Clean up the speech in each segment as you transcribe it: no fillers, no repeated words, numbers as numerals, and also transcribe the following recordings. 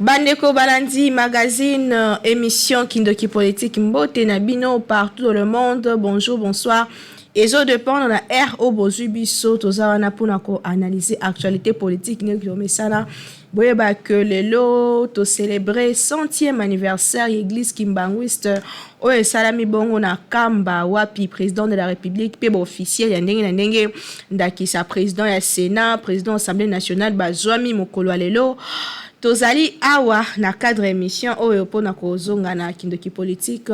Bandeko Balandi, magazine, émission Kindoki Politique, Mbote Nabino, partout dans le monde. Bonjour, bonsoir. Et je dépend de la RO Bozubiso, Tozawana pour analyser l'actualité politique. Vous que le lot, to célébrer 100e anniversaire l'église Kimbanguiste. Oye Salami Bongo na Kamba, Wapi, président de la République, Pebo officiel, Yandenge, Ndakisa, président du Sénat, président de l'Assemblée nationale, Bazouami Mokolo Alelo. Tozali awa na cadre émission oyo pona kozonga na Kindoki politique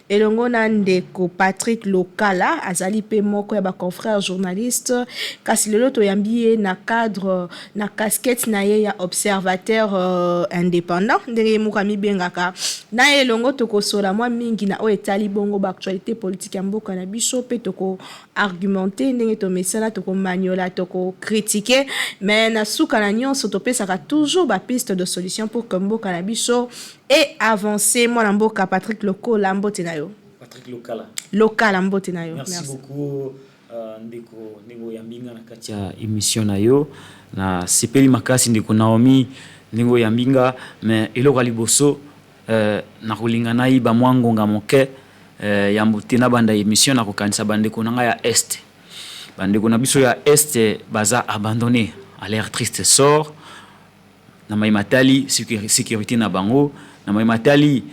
elongo na ndeko Patrick Lokala azali pe moko ya ba confrère journaliste kasi lelo toyambi na cadre na casquette na ye ya observateur indépendant ndenge mukami bengaka na elongo tokosola mwa mingi na oyo etali bongo ba actualité politique ya mboka na biso pe toko argumenter ndenge to mesala toko maniola toko critiquer mais na suka na nyonso topesaka toujours ba piste de solution pour que mboka na biso et avancer moi na mboka Patrick Lokala mbote na yo Patrick Lokala Lokala mbote na yo merci beaucoup ndeko ningo yambinga na kati ya émission na yo na sepeli makasi ndeko Naomi ningo yambinga mais eloko liboso na kolinga na iba mwangonga moke ya mbote na banda émission na kokanisa bandeko nanga ya est bandeko na biso ya est baza abandonné à l'air triste sort na maimatali sécurité na bango na maimatali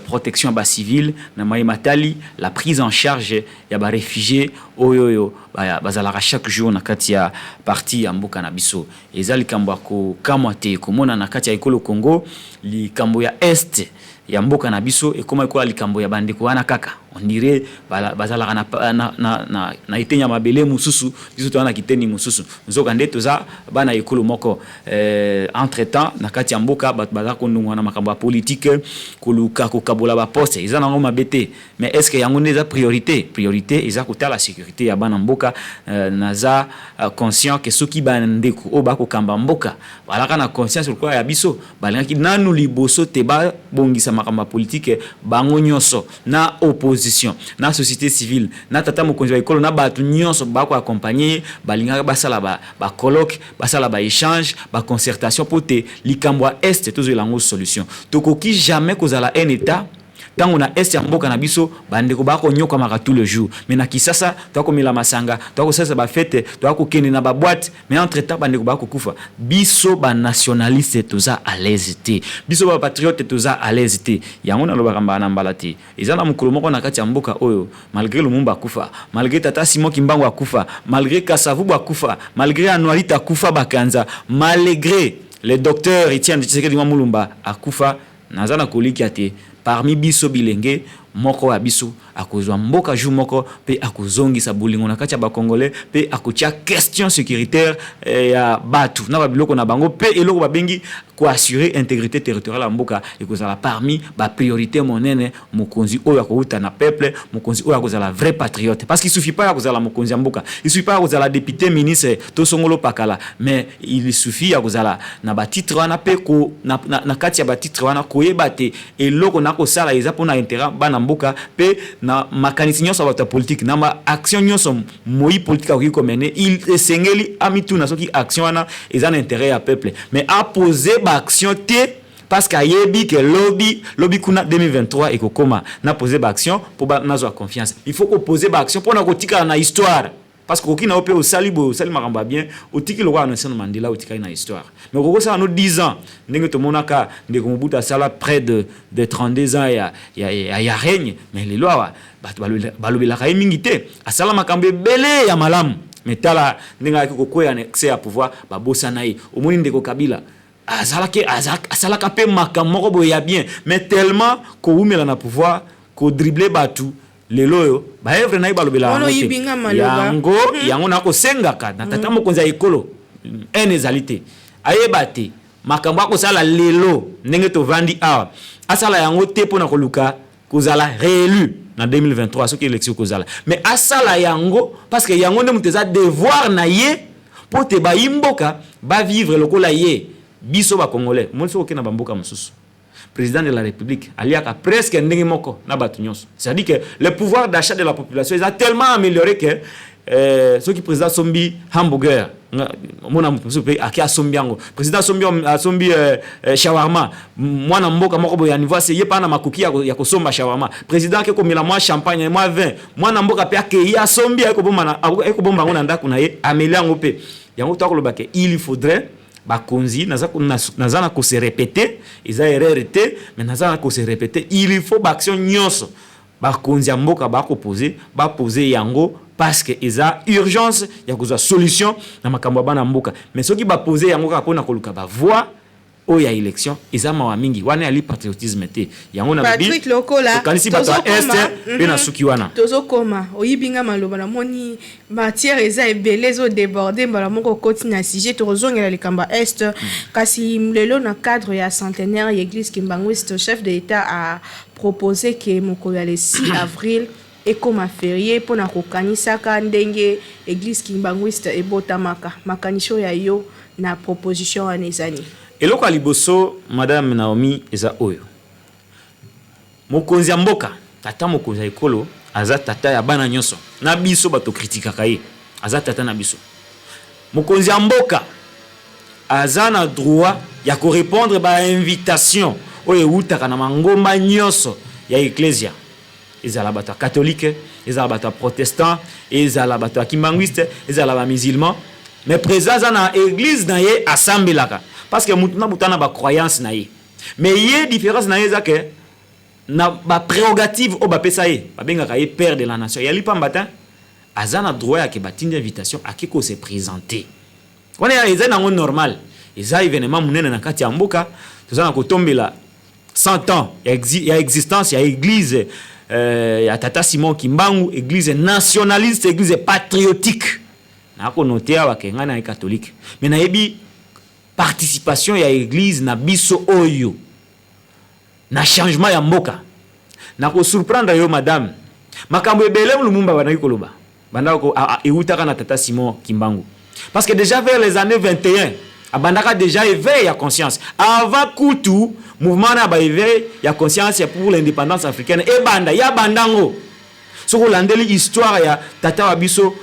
protection ba civil na maimatali la prise en charge ya ba réfugiés oyoyo bazala chaque jour na kati ya parti ya mboka na biso ezali kambo ko kamwate komona na kati ya ekolo Congo li kambo ya est ya mboka na biso e koma ko likambo ya bandeko wana kaka on dirait bazala na itenya mabele mususu biso to wana kiteni mususu nzoka ndeto za bana ekolo moko entre temps na kati ya mboka baza kondungwa na makambo ya politique koluka ko kabola ba poste ezana ngo mabete mais est-ce que yango ndeza priorité eza kotala sécurité ya bana mboka naza conscient que soki bandeko o ba ko kamba mboka balaka na conscience quoi ya biso balaki nanu liboso te ba bongisa makambo politique bango nyonso na opposition na société civile na tata mokonzi wa ekolo na batu nyonso ba ko accompagner balinga basala ba colloque basala ba échange ba concertation pour te likambo est tozo lango solution tokoki jamais kozala un état tant on a est ya mboka na biso bandeko ba ko nyoka maka tout le jour mais na kisasa to ko mila masanga to ko sasa ba fête to ko kende na ba boîte mais entre temps bandeko ba ko kufa biso ba nationaliste toza à l'aise te biso ba patriote toza à l'aise te yango na loba kamba na mbala te ezana mukolo moko na kati ya mboka oyo malgré Lumumba kufa malgré tata Simon Kimbangu akufa malgré Kasavubu akufa malgré Anuarita kufa bakanza malgré le docteur Etienne Tshisekedi Mulumba akufa nazana koliki ate parmi biso bilenge moko abiso akozwa mboka ju moko pe akozongisa bolingo na kati ya ba congolais pe akotia question sécuritaire ya batu na babiloko na bango pe eloko babengi ko assurer intégrité territoriale ya mboka ekozala parmi ba priorité monene mokonzi oyo akouta na peuple mokonzi oyo akozala vrai patriote parce qu'il suffit pas ya kozala mokonzi ya mboka il suffit pas ya kozala député ministre to songolo pakala mais il suffit ya kozala na ba titre wana pe ko na kati ya ba titre wana koyeba te eloko na kosala eza pona intérêt bana mboka pe na makanisi nyonso ba politique na ma action nyonso moi politique ko mener il esengeli amitu na soki action wana eza na intérêt ya peuple mais a poser ba action te parce qu'ayebi que lobby kuna 2023 ekokoma na poser ba action pour ba nazo confiance il faut ko poser ba action pour na kotika na histoire parce que okina ope osali makamba bien otiki lokwa Nelson Mandela otika na histoire mais koko ça nous 10 ans ndenge to monaka ndeko Mobutu sala près de 32 ans ya règne mais les lois balobela ka mingité asala makambe belé ya malamu mais tala ndenge ko ya accès à pouvoir babosa nayi omoni ndeko Kabila azalaka pe makamoko boya bien mais tellement ko umela na pouvoir ko dribbler batu leloyo ba evre na ibalobela yango na ko sengaka na tata mokonzi ya ekolo en ezalité ayebate makambo ko sala lelo ndenge to vandi awa asala yango te pona ko luka kozala réélu na 2023 soki élection kozala mais asala yango parce que yango nde muteza devoir na ye pour te ba imboka ba vivre lokola ye biso ba congolais mo so okena ba mboka mosusu président de la République aliaka presque ndenge moko na batu nyonso. C'est-à-dire que le pouvoir d'achat de la population ils a tellement amélioré que ceux qui président sombi hamburger mona mpe aki asombi yango président asombi shawarma mwana mboka moko boya anniversaire ye pa na makuki ya kosomba shawarma président ke komela mwa champagne mwa vin mwana mboka pe aki ya sombi ekobomba ngo na ndako na ye ameli yango pe yango to akoloba ke il faudrait bakonzi nazana ko se répéter ils a erreur été mais nazana ko se répéter il faut action nyonso bakonzi ya mboka ba poser yango parce que eza urgence ya kozwa solution na makambo bana mboka mais soki ba poser yango ka pona koluka ba voix o ya élection eza mawa mingi wana ali patriotisme te yango na bibi Patrick Lokola kanisi bato est pe na suki wana tozo koma oyibinga maloba na moni matière eza ebele zo déborder mbala moko koti na sujet tozongela likamba est kasi lelo na cadre ya centenaire ya église Kimbangwiste chef de l'état a proposé que mokolo ya le 6 avril ekoma férié pona kokanisaka ndenge église Kimbangwiste ebotamaka makanisho ya yo na proposition wana ezani eloko aliboso madame Naomi eza oyo mokonzi ya mboka tata mokonzi ya ekolo aza tata ya bana nyonso na biso bato kritikaka ye aza tata na biso mokonzi ya mboka aza na droit ya ko répondre ba invitation oyo utaka na mangomba nyonso ya ecclesia ezala bato catholique ezala bato protestant ezala bato Kimbangwiste ezala ba musulman mais présence na église na ye asambelaka parce que mutuna butana ba croyance na ye mais ye différence na ye za que na ba prérogative o ba pesa ye ba benga ye père de la nation yali pa matin azana droit ya ke batindi invitation akiko se présenter kone ya eza nango normal eza événement munene na kati ya mboka tozana ko tombela 100 ans ya existence ya église ya tata Simon Kimbangu église nationaliste église patriotique na ko noter wa kenga na catholique mais na yebi participation ya église na biso oyo na changement ya mboka na ko surprendre yo madame makambo ebele Lumumba bana koloba banda ko eutaka na tata Simon Kimbangu parce que déjà vers les années 21 abandaka déjà éveil ya conscience avant kutu mouvement na ba éveil ya conscience pour l'indépendance africaine e banda ya bandango soko landeli histoire ya tata wa biso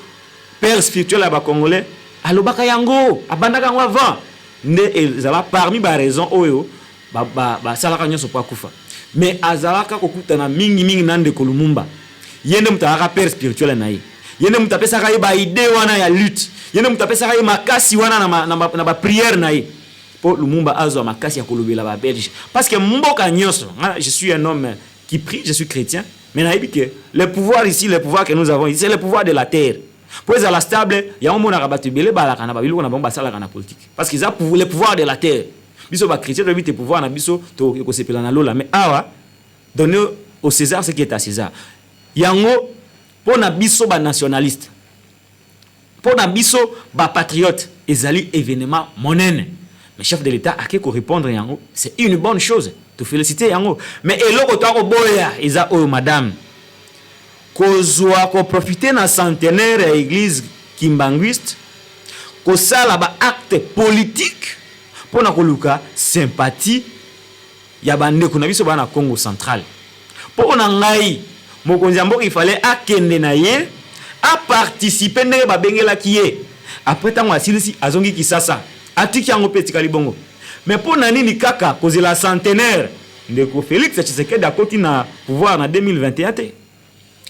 père spirituel ya ba congolais alobaka yango abandaka ngo avant nde ezala parmi ba raison oyo ba salaka nyonso pa kufa mais azalaka kokutana mingi nande ko Lumumba yende mutaka père spirituel na ye yende mutapesa ka ba idée wana ya lutte yende mutapesa ka makasi wana na ba prière na ye pour Lumumba azo makasi ya kolobela ba belge parce que mboka nyonso je suis un homme qui prie je suis chrétien mais na que le pouvoir ici le pouvoir que nous avons ici c'est le pouvoir de la terre pour être la stable ya on mona rabatu belé balaka na babilo na bomba sala na politique parce qu'ils ont le pouvoir de la terre biso ba chrétien doit vite pouvoir na biso to ko sepela na lola mais awa donner au César ce qui est à César yango pour na biso ba nationaliste pour na biso ba patriote ezali événement monene mais chef de l'état a ko répondre yango c'est une bonne chose te féliciter yango mais eloko to ko boya eza o madame kozwa ko profiter na centenaire ya église Kimbangwiste ko sala ba acte politique pona koluka sympathie ya bandeko na biso bana Congo central pona ngai mokonzi mboka il fallait akende na ye a participer ndenge ba bengela kiye après tango asilisi azongi kisasa atiki yango petika libongo mais pona nini kaka kozela centenaire ndeko Félix Tshisekedi akoti na pouvoir na 2021 te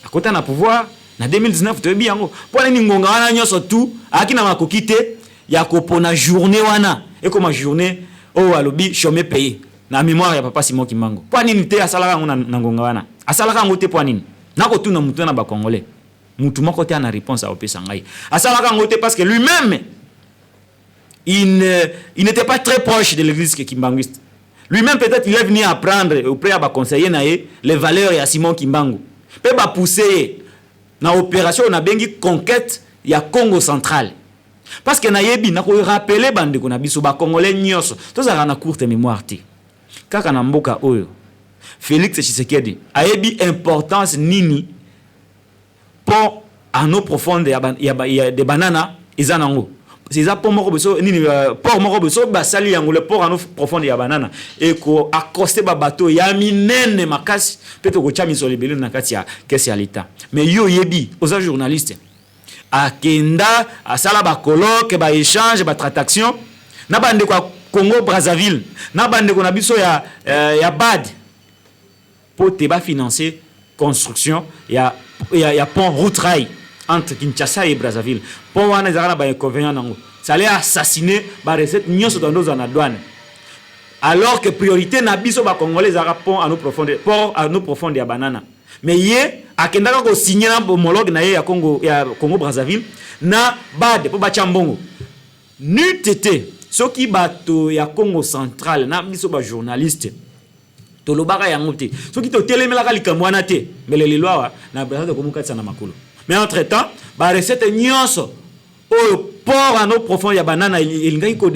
akota na pouvoir na 2019 to biango pona nini ngonga wana nyonso tout akina makoki te ya kopona journée wana et comme journée o alobi chômé payé na mémoire ya papa Simon Kimbangu pona nini te asalaka ngo na ngonga wana asalaka ngo te pona nini nako tuna mutu na ba congolais mutu moko te na réponse a opesa ngai asalaka ngo te parce que lui-même il n'était pas très proche de l'église Kimbangwiste lui-même peut-être il est venu apprendre auprès de ba conseiller na les valeurs ya Simon Kimbangu peut ba pousser na opération na bengi conquête ya Congo central parce que na yebi na ko rappeler bande ko na biso ba congolais nyonso to za na courte mémoire te kaka na mboka oyo Félix Tshisekedi a yebi importance nini pour à nos profondes ya de banana ezanango c'est ça pont moko beso nini port moko beso basali yango le port en profond ya banana et ko accoster ba bateau ya minene makasi peut-être ko chami sur les belés na kati ya kesi ya l'état mais yo yebi aux journalistes akenda asala ba colloque ba échange ba transaction na bande kwa Congo Brazzaville na bande ko na biso ya BAD pour te ba financer construction ya pont route rail entre Kinshasa et Brazzaville. Pour moi, nous avons un inconvénient. Ça allait assassiner la recette dans la douane. Alors que priorité, n'a biso ba Congolais a pont à nos profondeurs, port à nos profondeurs banana. Mais hier, à Kendaka ko signé un homologue na ya Congo Brazzaville na bad pour bachambongo. N'eût été ceux qui bateau ya Congo central na biso ba journaliste. Tolobaka yango te. Ceux qui to télémelaka likamwana te. Mais les lois na Brazzaville ko mukatsa na makolo. Mais entre-temps, la recette nyonso au port en eau profonde ya banana il ngai ko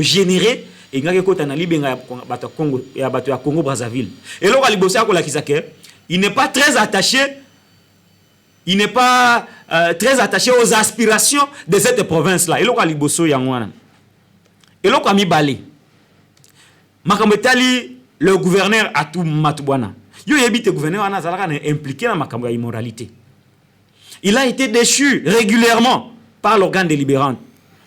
générer et ngai ko tana libenga bato Congo ya bato ya Congo Brazzaville. Et là libosa ko la kisake, il n'est pas très attaché aux aspirations de cette province là. Et là liboso yangwana. Et là mi balé. Makambetali le gouverneur Atou Matubwana. Yo yebite gouverneur ana zalaka impliqué dans makambo ya immoralité. Il a été déchu régulièrement par l'organe délibérant.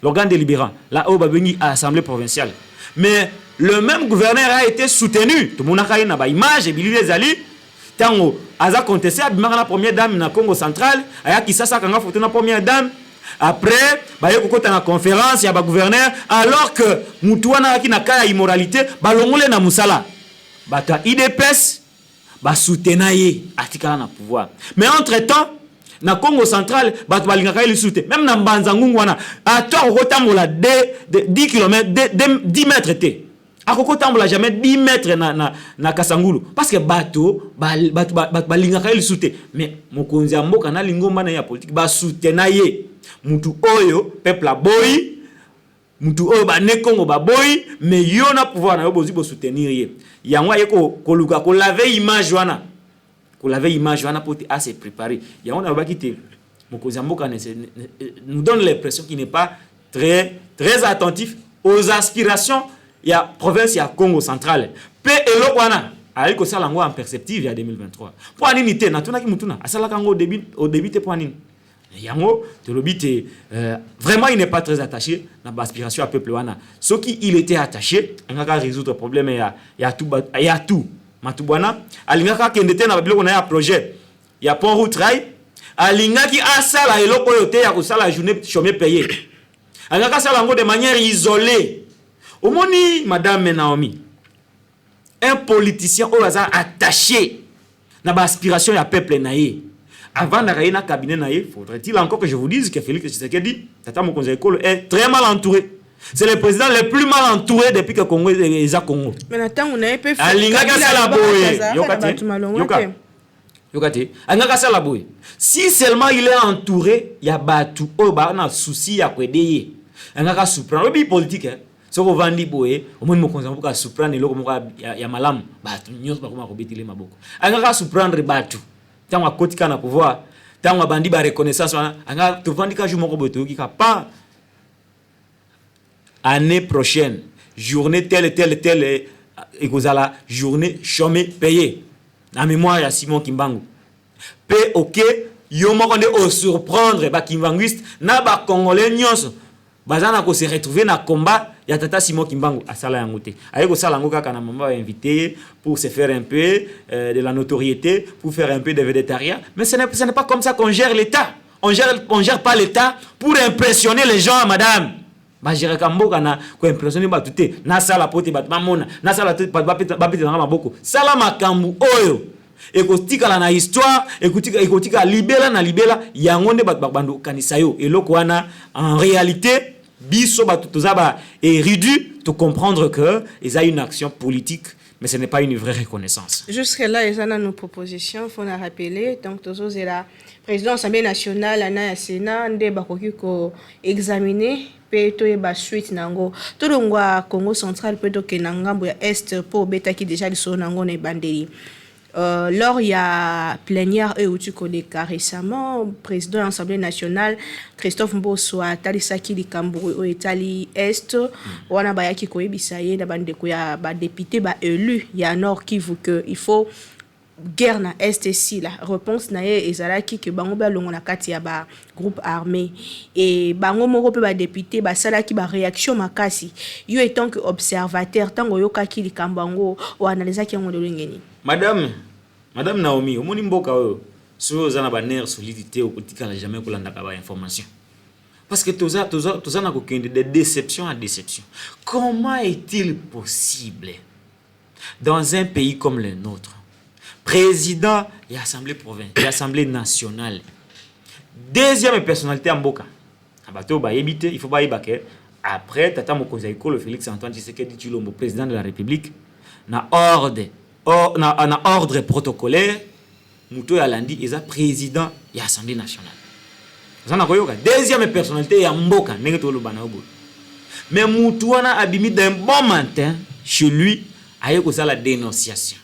L'organe délibérant, la Obabeni à l'Assemblée provinciale. Mais le même gouverneur a été soutenu. Tout le monde a eu une image, et Billy Zali, tant a contesté la première dame na Congo central, aya kisasa kanga photo la première dame. Après, il y a une conférence, il y a un gouverneur, alors que Moutouana qui n'a qu'à immoralité, balongole na musala. Bata IDPS, ba soutenaye, atikala na pouvoir. Mais entre-temps, na Congo central bat balingaka ili soute même na Mbanzangungu wana ato okotambola 10 km 10 mètres té akokotambola jamais 10 mètres na Kasangulu parce que bato balingaka ili soute mais mokonzi ya mboka na lingomba na ya politique ba soutena ye mutu oyo peuple aboyi mutu oyo ba ne Congo ba boyi mais yo na pouvoir na yo bozi bo soutenir ye yango yeko koluka ko laver image wana. Pour laver image, on a assez préparé. Il y a un qui nous donne l'impression qu'il n'est pas très attentif aux aspirations. Il y a province, il y a Congo central. Pe et l'Okwana, avec ça langue en perceptive il y a 2023. Pour aninité, na tuna ki mutuna, asala kango au début te pour anin. Yango, te lobite vraiment il n'est pas très attaché dans l'aspiration à peuple wana. Ce qui il était attaché, on a résoudre le problème il y a tout. Matubwana alingaka kendete na biloko na ya projet ya pont route rail alingaki asala eloko yote ya kusala journée chômé payé alingaka sala ngo de manière isolée. Omoni madame Naomi, un politicien au hasard attaché na ba aspiration ya peuple naïe avant d'arriver na cabinet naïe, faudrait-il encore que je vous dise que Félix Tshisekedi tata mokonzi ekolo est très mal entouré. C'est le président le plus mal entouré depuis que Congo est à Congo. Mais attends, on a fait si seulement il est entouré, il y a battu, oh bah on a souci à quoi aider. On a surprendre le politique. Ce qu'on vend boye, au moins mon conseil pour surprendre le logo ya malam, battu news pas comment rebêter maboko. On a surprendre battu. Tant à côté kana pouvoir, tant à bandi ba reconnaissance, on a tout vendre ka jour mon roboto qui pas. Année prochaine, journée telle, et vous allez journée chômé payé. La mémoire à Simon Kimbangu. Ok, yo mokonde au surprendre ba kimbanguiste na ba congolais nyonso. Bazana ko se retrouver na combat ya tata Simon Kimbangu à sala yangote. Ayeko sala ngo kaka na mama invité pour se faire un peu de la notoriété, pour faire un peu de végétarien, mais ce n'est pas comme ça qu'on gère l'État. On gère pas l'État pour impressionner les gens, madame. Ba jere kamboka na ko impressionner ba tuté na sala pote ba mamona na sala ba peta na maboko sala makambu oyo ekotika na histoire ekotika libela na libela yangonde ba bando kanisa yo eloko wana en réalité biso ba tutoza ba érudit de comprendre que il y a une action politique mais ce n'est pas une vraie reconnaissance. Jusque-là, il y a nos propositions, il faut nous rappeler. Donc, toujours, c'est la présidence de l'Assemblée nationale, la Sénat, on a examiné, puis tout est suite. Tout le monde Congo central, peut-être que Nangambo est pour bêta qui déjà le son Nango et Bandeli. lors il y a plénière et où tu connais récemment président de l'Assemblée nationale Christophe Mbosso atalisaki likambo au Italie Est wana bayaki koyebisa ye na bandeko ya ba député ba élu ya Nord Kivu que il faut guerre na Est ici la réponse na ye ezalaki que bango ba longo na kati ya ba groupe armé et bango moko pe ba député ba salaki ba réaction makasi yo étant que observateur tango yokaki likambo ngo o analysaki ngo de ngeni. Madame Naomi, omoni mboka oyo so za na ba nerf solidité au politique la jamais ko landa ba information. Parce que toza na ko kende de déception à déception. Comment est-il possible dans un pays comme le nôtre, président et assemblée provinciale, assemblée nationale, deuxième personnalité en mboka, abato ba yebite, il faut ba yebake après tata mokonzi le Félix Antoine Tshisekedi Tshilombo président de la République na ordre protocolaire muto ya landi eza président ya assemblée nationale. Zana koyoka deuxième personnalité ya mboka ndenge to lobana obo. Mais mutu wana abimi d'un bon matin chez lui aye ko la dénonciation.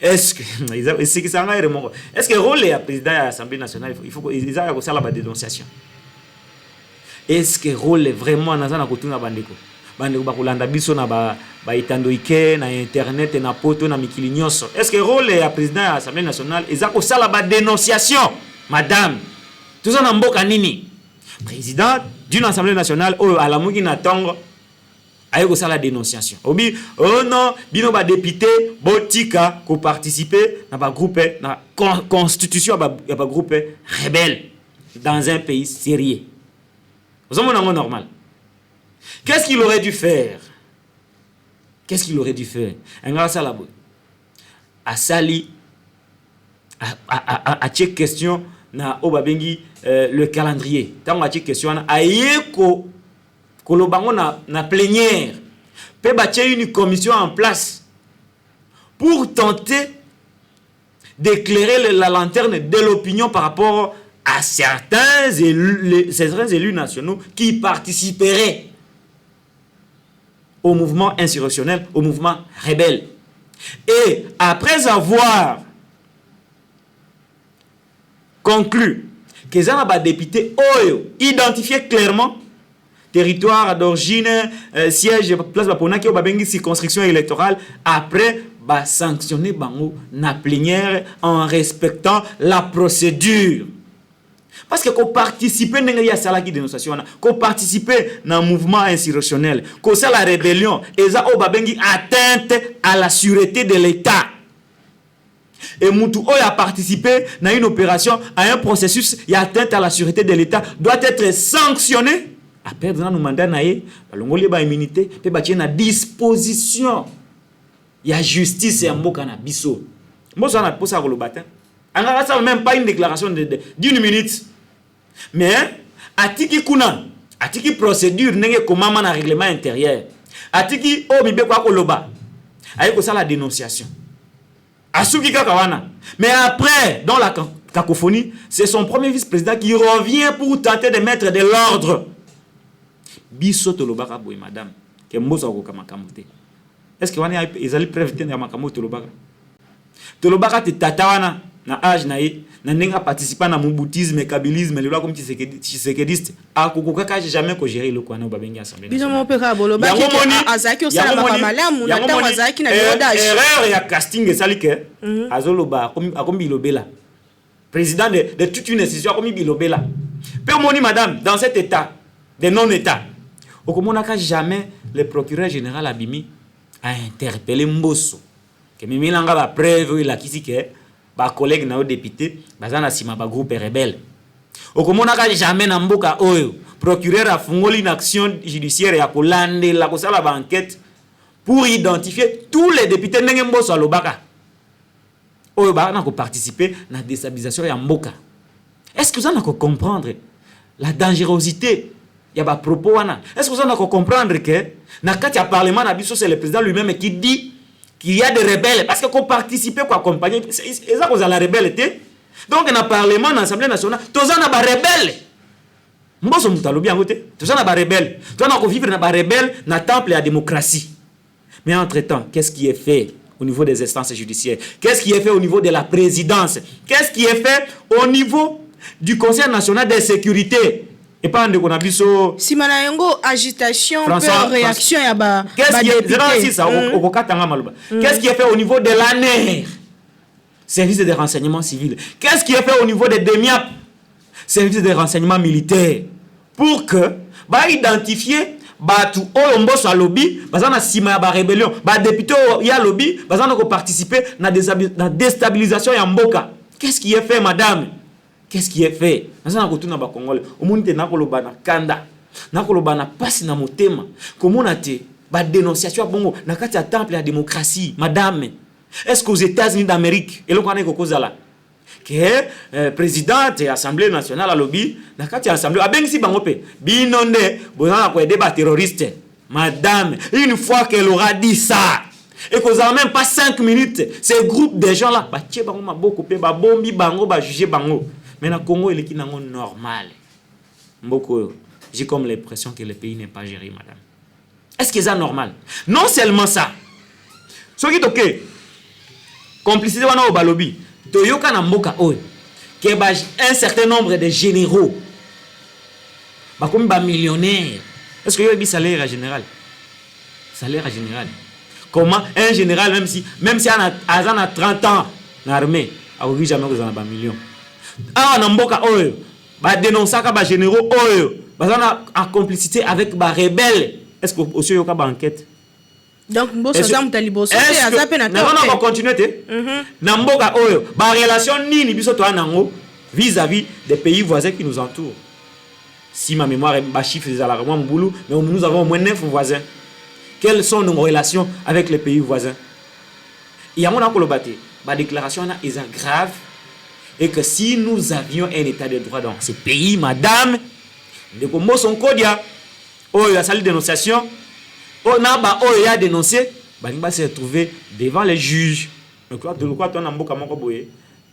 Est-ce que c'est que ça nga remoko? Est-ce que rôle ya président ya assemblée nationale il faut ils a ko la dénonciation? Est-ce que rôle vraiment nazana ko tuna bandeko? Bandeko bakolanda biso na ba itando ike na internet na poto na mikili nyonso. Est-ce que rôle ya président ya assemblée nationale eza ko sala ba dénonciation madame? Tout ça na mboka nini? Président d'une assemblée nationale o alamuki na tongo aye ko sala dénonciation. Obi oh non, bino ba député botika ko participer na ba groupe na constitution ba groupe rebelle dans un pays sérieux. Vous avez un normal. Qu'est-ce qu'il aurait dû faire? Qu'est-ce qu'il aurait dû faire? Un gars salabo. A sali a check question na obabengi le calendrier. Tant a check question a yeko kolobango na plénière. Pe batie une commission en place pour tenter d'éclairer la lanterne de l'opinion par rapport à certains élus nationaux qui participeraient au mouvement insurrectionnel, au mouvement rebelle. Et après avoir conclu que les députés ont identifié clairement territoire d'origine, siège, place Bapona, qui ont circonscription électorale, après sanctionner bango na plénière en respectant la procédure. Parce que qu'on participer à la dénonciation, qu'on participer dans le mouvement insurrectionnel, qu'on c'est la rébellion, et ça atteinte à la sûreté de l'État. Et Moutou a participé dans une opération, à un processus, et atteinte à la sûreté de l'État, doit être sanctionné. Après, dans nos mandats, il y a immunité, il y a disposition. Il y a justice et un mot qu'on a biso. Moi, ça n'a pas ça le matin. Ça même pas une déclaration d'une minute. Mais, atiki kuna, atiki procédure, n'est comment man a règlement intérieur. Atiki omibe kwa koloba. Aïko ça la dénonciation. Asuki kakawana. Mais après, dans la cacophonie, c'est son premier vice-président qui revient pour tenter de mettre de l'ordre. Biso tolobaka boy madame. Que mbosa ko kamakamote. Est-ce que ils allaient préviter na makamote tolobaka? Tolobaka te tatawana na âge na ye na nenga participer na moubutisme kabilisme le loi comme Tshisekediste a kokokaka jamais ko gérer le kwana babengi assemblée nationale. Biso mo peka boloba ki azaki osala makamalam na tango azaki na rodage. Erreur ya casting esalike azoloba akombi bilobela. Président de toute une institution akombi bilobela. Pe moni madame dans cet état de non-état. Okomonaka jamais le procureur général Abimi a interpellé Mbosso. Que mimilanga ba preuve la kisike ba collègue na député bazana sima ba groupe rebelle. Okomonaka jamais na mboka oyo procureur a fungoli une action judiciaire ya kolande la kosala ba enquête pour identifier tous les députés ndenge Mbosso alobaka. Oyo ba na ko participer na déstabilisation ya mboka. Est-ce que vous en comprendre la dangerosité ya ba propos wana? Est-ce que vous en comprendre que na kati ya parlement na biso c'est le président lui-même qui dit qu'il y a des rebelles parce que qu'on participe quoi accompagner et ça cause la rebelle. Donc dans le parlement dans l'Assemblée nationale tous na ba rebelle mboso mutalobi ngote tous na ba rebelle tous na ko vivre na ba rebelle na temple à démocratie. Mais entre-temps qu'est-ce qui est fait au niveau des instances judiciaires? Qu'est-ce qui est fait au niveau de la présidence? Qu'est-ce qui est fait au niveau du Conseil national de sécurité? Et pas de Konabiso. Si manayengo agitation, réaction ya ba. Qu'est-ce qui est fait au niveau de l'ANER, service de renseignement civil? Qu'est-ce qui est fait au niveau des DEMIAP, service de renseignement militaire, pour que ba identifier batu oyo mboso lobby bazana sima ya ba rébellion, ba député ya lobby bazana ko participer na déstabilisation ya mboka? Qu'est-ce qui est fait, madame? Qu'est-ce qui est fait? Nazana kotuna ba Congolais omunite nakoloba na kanda, nakoloba na pasi na motema, komona te ba dénonciation bongo na kati ya temple ya démocratie, madame. Est-ce qu'aux États-Unis d'Amérique et lokana ko kozala que présidente et assemblée nationale à lobby na kati ya assemblée abengisi bango pe binonde bozana ko aider ba terroriste, madame? Une fois qu'elle aura dit ça et qu'on a même pas 5 minutes, ces groupes de gens là ba tie bango maboko pe ba bombi bango ba juger bango. Mais dans le Congo, il est normal. J'ai comme l'impression que le pays n'est pas géré, madame. Est-ce que c'est normal? Non seulement ça. Ce qui est ok, complicité au balobi, Toyoka na mboka oy, que un certain nombre de généraux, comme millionnaires. Est-ce que y a salaire général? Salaire général. Comment un général, même si a 30 ans dans l'armée, a jamais vous en a million. Ah, na mboka oyo ba dénonçaka ba généraux oyo bazana en complicité avec ba rebelles. Est-ce que aussi yoka ba enquête? Donc mboso za mutaliboso te azape na toke. Non, on continue te. Na mboka oyo ba relation nini biso to anango vis-à-vis des pays voisins qui nous entourent. Si ma mémoire est ba chiffre des alarmes mboulou, mais nous avons au moins 9 voisins. Quelles sont nos relations avec les pays voisins? Il y a mon akolobate ba déclaration na est grave. Et que si nous avions un état de droit dans ce pays, madame, de comment son codia, oh, il a sali dénonciation, oh, naba, oh, il a dénoncé, bah, il va se retrouver devant les juges. Donc, de quoi tu as un mot comme boye,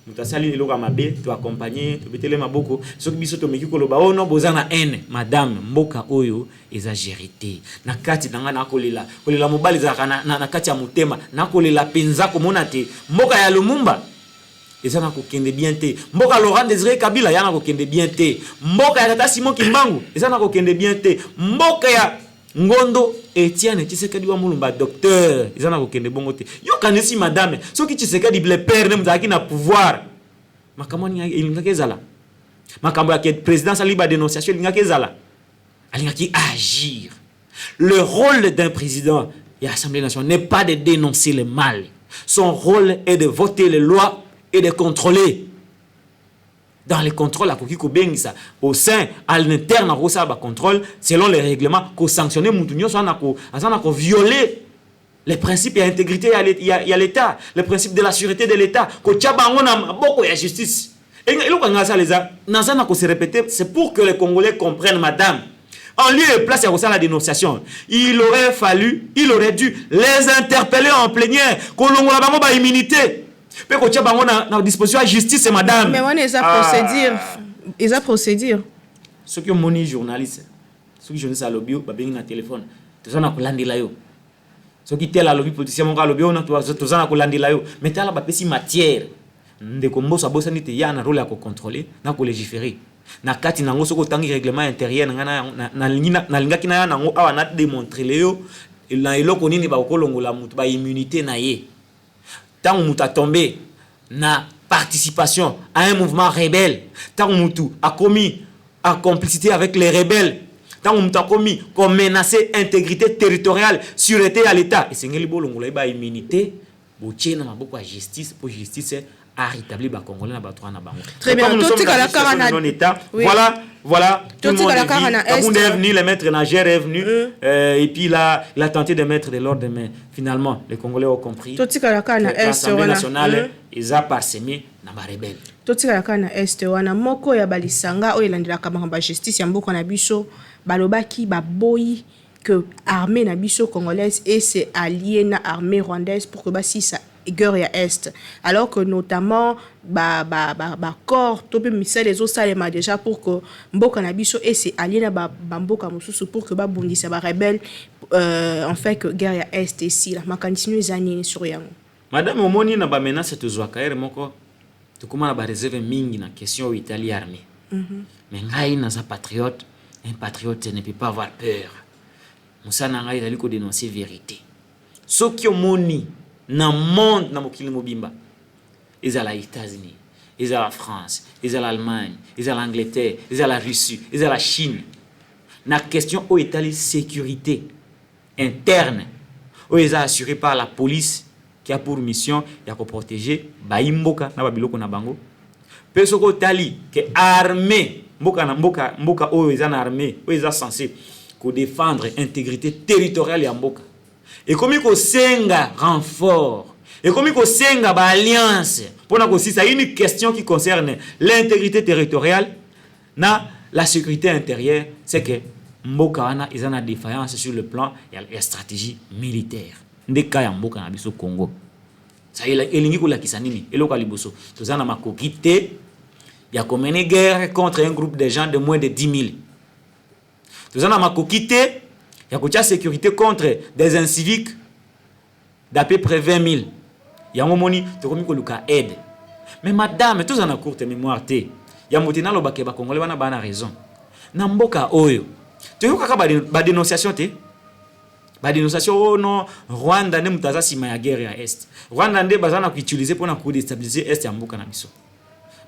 nous t'as sali le ramabe, tu accompagné, tu betele maboko, ce qui biso to meki koloba, oh non, bozana haine, madame, mboka oyo, exagérité. Na kati nanga na kolela, kolela mobali za na kati ya mutema, na kolela penza komona te, mboka ya Lumumba. Et ça n'a qu'aucun de bien té. Mboka Laurent Désiré Kabila, ya n'a qu'aucun de bien té. Mboka ya Tata Simon Kimbangu, et ça n'a qu'aucun de bien té. Mboka ya Ngondo Etienne Tshisekedi wa Mulumba docteur, et ça n'a qu'aucun de bon côté. Yo kanesi madame, ce qui Tshisekedi le père ne m'daki na pouvoir. Makamoni il ngake zala. Makambo ya président saliba dénonciation il ngake zala. Ali ngaki agir. Le rôle d'un président et l'Assemblée nationale n'est pas de dénoncer le mal. Son rôle est de voter les lois et de contrôler. Dans les contrôles, au sein, à l'interne, contrôle, selon les règlements, qu'on sanctionne, qu'on violer les principes et l'intégrité il y a l'État, les principes de la sûreté de l'État, qu'on beaucoup de justice. Et c'est pour que les Congolais comprennent, madame. En lieu et place à la dénonciation, il aurait dû les interpeller en plénière, qu'on a immunité. Mais qu'on a une disposition à justice, madame. Mais on est à procédure. Ceux qui ont moni journaliste, ceux qui journalistes à lobby, ils ont un téléphone. Tous en a coulé là yo. Ceux qui tellent à lobby politicien, mon gars lobby, on a tous en a coulé là yo. Mais t'as la bapesi matière. De combo sa bossa nite ya na rôle à contrôler, na ko légiférer. Na kati na ngo soko tangi règlement intérieur na linga kina na ngo awa na démontrer léo. Na eloko nini ba kolongola mutu ba immunité na ye. Tant on a tombé na participation à un mouvement rebelle, tant on a commis en complicité avec les rebelles, tant on a commis comme menacé intégrité territoriale, sûreté à l'État. Et c'est une immunité, boutier na maboko à justice, pour justice à rétablir les Congolais na battre na bango. Très bien. Tout ce que la État, voilà. Tout le monde est venu, les maîtres nageurs est venu, et puis il a tenté de mettre de l'ordre, mais finalement les Congolais ont compris. L'Assemblée nationale, ils ont parsemé na ba rebelle. Totika kana este wana moko ya balisanga oyo landelaka ba justice ya mboka na biso balobaki baboyi que armée na biso congolaise et c'est allié na armée rwandaise pour que si ça guerre ya est, alors que notamment corps topé missile les autres déjà pour que mboka na biso et c'est allié na mboka mosusu pour que bondisa ba rebelle en fait que guerre ya est ici la makanisi ezani sur yango. Madame omoni na ba menace tozwaka ere moko tukuma na ba réserve mingi na question Italie armée. Mais ngai na za patriote, un patriote ne peut pas avoir peur. Musana ngai dali ko dénoncer vérité. Soki omoni na monde na mokili mobimba. Ils à la États-Unis, ils à la France, ils à l'Allemagne, ils à l'Angleterre, ils à la Russie, ils à la Chine. Na question au Italie sécurité interne, où ils sont assurés par la police qui a pour mission de protéger baimboka na babiloko na bango. Peso ko Italie que armée mboka na mboka où ils sont armés, où ils sont censés ko défendre intégrité territoriale ya mboka. Et comme il ko senga renfort, et comme il ko senga ba alliance, pour na ko si ça une question qui concerne l'intégrité territoriale na la sécurité intérieure, c'est que mboka wana ils ont une défaillance sur le plan et la stratégie militaire. Ndeka ya mboka na biso Congo. Ça elingi ko la kisanini, eloko liboso. Tozana makokite ya komene guerre contre un groupe de gens de moins de 10 000. Tozana makokite ya kotia sécurité contre des inciviques d'à peu près 20 000. Yango moni tokomi ko luka aide. Mais madame, tozana courte mémoire te. Ya motina lo bakeba congolais bana bana raison. Na mboka oyo. Toyoka ba dénonciation te. Ba dénonciation oh non, Rwanda ne mutaza sima ya guerre ya Est. Rwanda nde bazana ko utiliser pour na ko déstabiliser Est ya mboka na biso.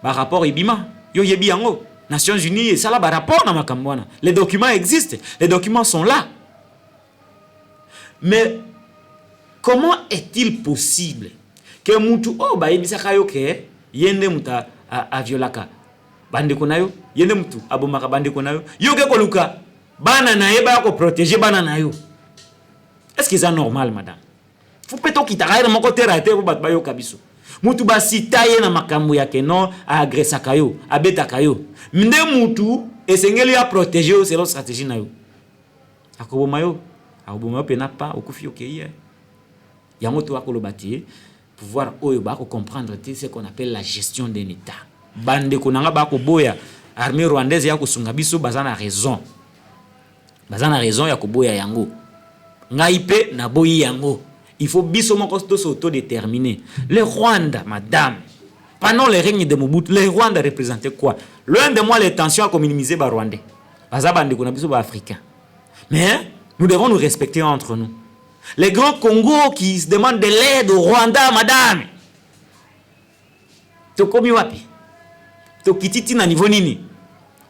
Ba rapport ibima, yo yebi yango. Nations Unies et ça là ba rapport na makambwana. Les documents existent, les documents sont là. Mais comment est-il possible que mutu oh ba yebisaka yo ke yende muta a violaka bandeko nayo, yende mutu abomaka bandeko nayo, yo ke koluka bana na yeba ko protéger bana nayo. Est-ce que c'est normal, madame? Faut peut-être quitter mon côté raté pour battre bayo kabiso. Mutu ba sitaye na makambo ya keno a agressa kayo, a beta kayo. Mnde mutu esengeli a protéger selon stratégie na yo. Akobomayo pena pas okufi okeye. Yango to akolobati pouvoir oyo ba ko comprendre ce qu'on appelle la gestion d'un état. Bande konanga ba ko boya armée rwandaise ya ko sunga biso bazana raison. Bazana raison ya ko boya yango. Ngaipe na boyi yango. Il faut biso moko s'autodéterminer. Le Rwanda, madame, pendant le règne de Mobutu, le Rwanda représentait quoi? L'un de moi les tensions à minimiser ba Rwandais. Bazabande ko na biso ba africain. Mais nous devons nous respecter entre nous. Les grands Congo qui se demandent de l'aide au Rwanda, madame. Tokomi wapi? Tokititi na niveau nini?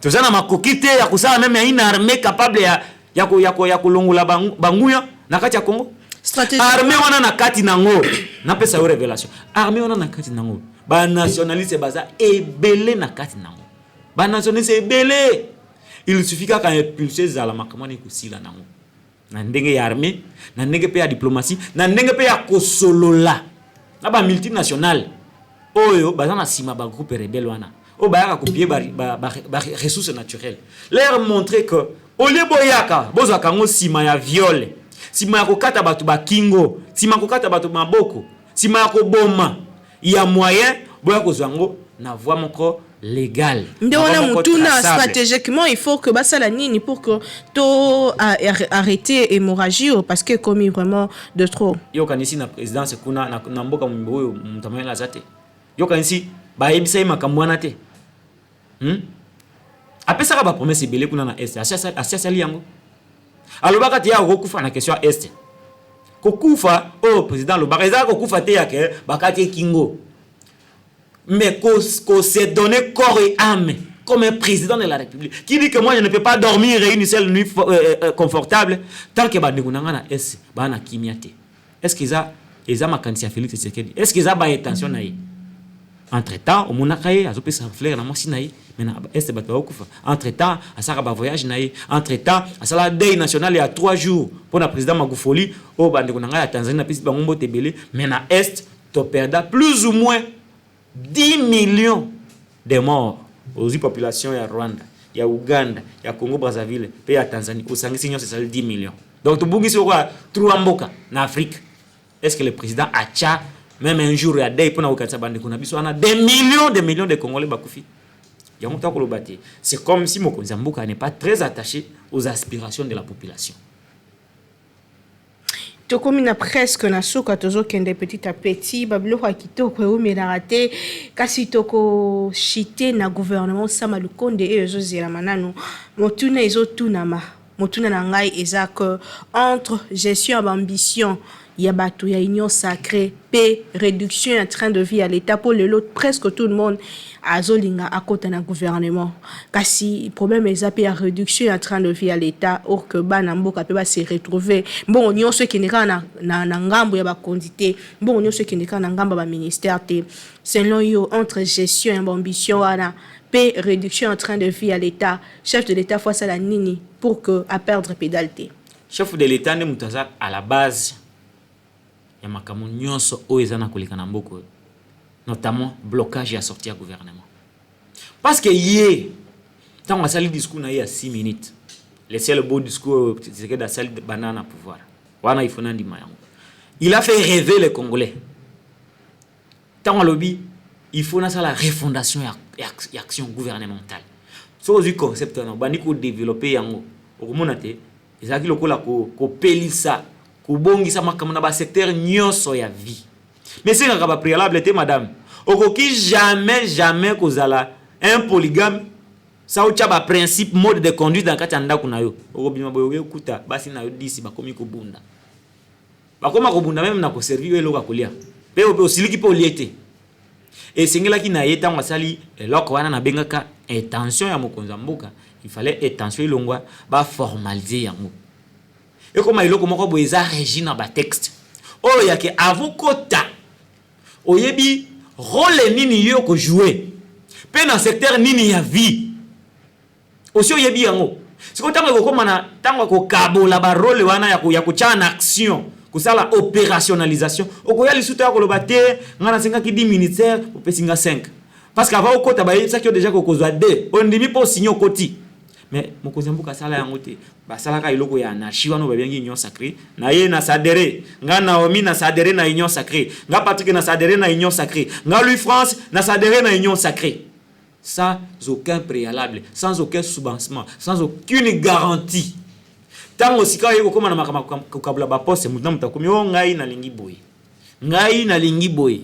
Tozana makokite ya kusala même une armée capable ya kulongula banguya na kati ya Congo. Stratégie. Armée wana na kati nango. Na pesa yo révélation. Armée wana na kati nango. Ba nationaliste baza ebele na kati nango. Ba nationaliste ebele. Il suffit qu'à impulser za la makamani kusila nango. Na ndenge ya armée, na ndenge pe ya diplomatie, na ndenge pe ya kosolola. Na ba multinationale. Oyo baza na sima ba groupe rebelle wana. O ba ya copier ba ressources naturelles. Leur montrer que au lieu boyaka, bozo kango sima ya viol. Sima ya kokata batu ba kingo, sima ya kokata batu maboko, sima ya koboma. Il y a moyen boya kozwango na voie moko légal. Ndona mutuna stratégiquement il faut que basala nini pour que to arrêter hémorragie parce que commis vraiment de trop. Yo kanisi na présidence kuna na mboka mboyo mtamela zate. Yo kanisi ba yebisa makamwana te. Apesaka ba promesse belé kuna na est. Asiasa liango. Alobaka te ya kokufa na question est. Kokufa oh président lobaka eza kokufa te ya ke bakati kingo. Mais qu'on s'est donné corps et âme comme un président de la République qui dit que moi je ne peux pas dormir une seule nuit confortable tant que bandekunanga na est bana kimiate. Est-ce qu'ils a ma candidature Félix Tshisekedi? Est-ce qu'ils a ba intention na entre-temps, au monakaye azopesa fleur na mwasi naye mais na est bato okufa. Entre-temps, asaka ba voyage naye. Entre-temps, asala day national ya 3 jours pour le président Magufuli au bandekunanga ya Tanzanie na pisi bangombo tebele mais na est to perda plus ou moins 10 millions de morts aux populations ya Rwanda, ya Uganda, ya Congo Brazzaville, et ya Tanzanie. Au Sangisi, c'est 10 millions. Donc, tout le monde est mboka en Afrique. Est-ce que le président a même un jour à day pour na okatsa bande kuna biso ana des millions de Congolais bakufi. Ya mota ko lobati. C'est comme si Mokonzi mboka n'est pas très attaché aux aspirations de la population. tokomi na presque na suka tozokende petit à petit babiloko ya kitoko eumela te kasi toko chite na gouvernement Sama Lukonde ezozela manano motuna ezotunama motuna na ngai eza que entre gestion et ambition ya bato ya union sacrée pe réduction en train de vie à l'état pour l'autre presque tout le monde azolinga akota na gouvernement kasi problème eza pe ya réduction en train de vie à l'état or que bana mboka pe ba se retrouver bon nyonso kineka na ngambo ya ba kondité bon nyonso kineka na ngambo ba ministère te selon yo entre gestion et ambition wana pe réduction en train de vie à l'état chef de l'état face à la nini pour que à perdre pédalité chef de l'état ne mutaza à la base ya makamu nyonso o ezana koleka na mboko notamment blocage à sortir du gouvernement parce que yé tant on sali discours na ya 6 minutes laisser le beau discours c'est que da salle de banane à pouvoir wana ifona ndima yango il a fait rêver les Congolais tant lobby il faut na la refondation et action gouvernementale so du concept na bandi ko développer yango okomona te ezaki lokola ko pelisa kubongisa makambo na ba secteur nyonso ya vie mais c'est un préalable te madame okoki jamais kozala un polygame ça ou ba principe mode de conduite dans kati ndako na yo okobima boyo kuta basi na yo 10 bakomi ko bunda bakoma ko bunda même na ko servir eloko kolia pe osiliki po liete et singela ki na yeta wasali eloko wana na bengaka intention ya mokonza mboka il fallait intention ilongwa ba formaliser yango et comme iloko moko boeza régina ba texte o ya ke avokota oyebi rôle nini yo ko jouer pe na secteur nini ya vie aussi oyebi yango siko tango ko mana tango ko kabola ba rôle wana ya ko cha na action kusala opérationnalisation okoya lisuto ya koloba te ngana 5 ki 10 ministère pour pesinga 5 parce qu'avant okota ba ça qui déjà ko kozwa 2 on ndimi po signer koti mais mokonzi mbuka sala yango te ba sala ka iloko ya anarchie wana babengi union sacrée na ye na sadere nga Naomi na sadere na union sacrée nga Patrick na sadere na union sacrée nga Louis France na sadere na union sacrée sans aucun préalable sans aucun soubassement sans aucune garantie tango sika yeko koma na makama kabula ba poste mutu mutakomi o ngai na lingi boy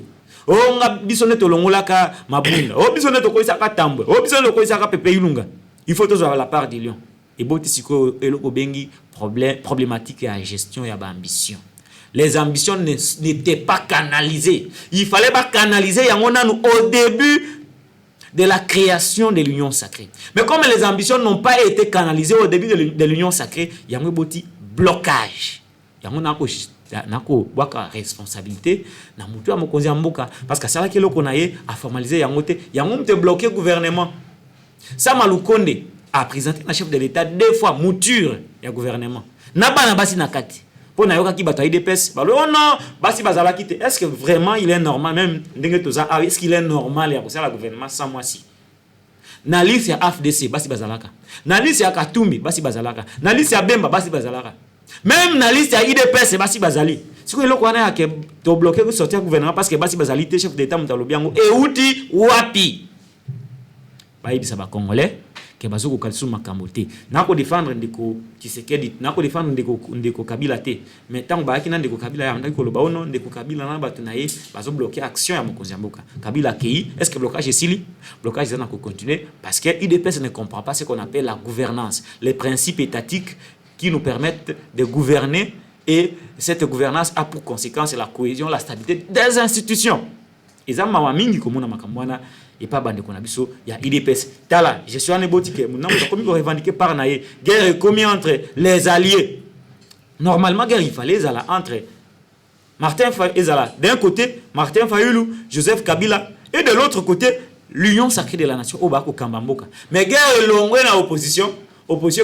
o nga bisone to longolaka mabunda o bisone to koisa ka tambwe o bisone to koisa ka pepe yulunga il faut toujours la part du lion et boti siko eloko bengi problématique à gestion ya ba ambition les ambitions n'étaient pas canalisées il fallait pas canaliser yango nanu au début de la création de l'union sacrée. Mais comme les ambitions n'ont pas été canalisées au début de l'union sacrée, il y a un petit blocage. Il y a une responsabilité na mutu ya mokonzi ya mboka parce que ça là que loko na ye a formalisé yango te yango te bloqué gouvernement. Sama Lukonde a présenté na chef de l'état 2 fois mouture ya gouvernement. Na bana basi na kati. Pour na yoka ki bato IDPS balo oh non basi bazala kite est-ce que vraiment il est normal même ndenge toza est-ce qu'il est normal ya kosala gouvernement sans moi si na liste ya AFDC basi bazalaka na liste ya Katumbi basi bazalaka na liste ya Bemba basi bazalaka même na liste ya IDPS basi bazali siko eloko wana ya ke to bloquer sortir gouvernement parce que basi bazali te chef d'état mutalobi yango e uti wapi ba yibisa ba congolais ke bazoko kalisu makambo te nako défendre ndeko Tshisekedi nako défendre ndeko Kabila te mais tant ba kina ndeko Kabila ya ndako loba ono ndeko Kabila na batu na ye bazo bloquer action ya mokonzi mboka Kabila kei est-ce que blocage est sili blocage ça na ko continuer parce que IDPS ne comprend pas ce qu'on appelle la gouvernance les principes étatiques qui nous permettent de gouverner et cette gouvernance a pour conséquence la cohésion la stabilité des institutions ezama wa mingi komona makambo wana et pas bande qu'on a biso ya IDPS tala je suis en ébotike mon nom comme revendiqué par naé guerre commis entre les alliés normalement guerre il fallait zala entre Martin Fayulu d'un côté Martin Fayulu Joseph Kabila et de l'autre côté l'union sacrée de la nation Obako Kambamboka mais guerre longue na opposition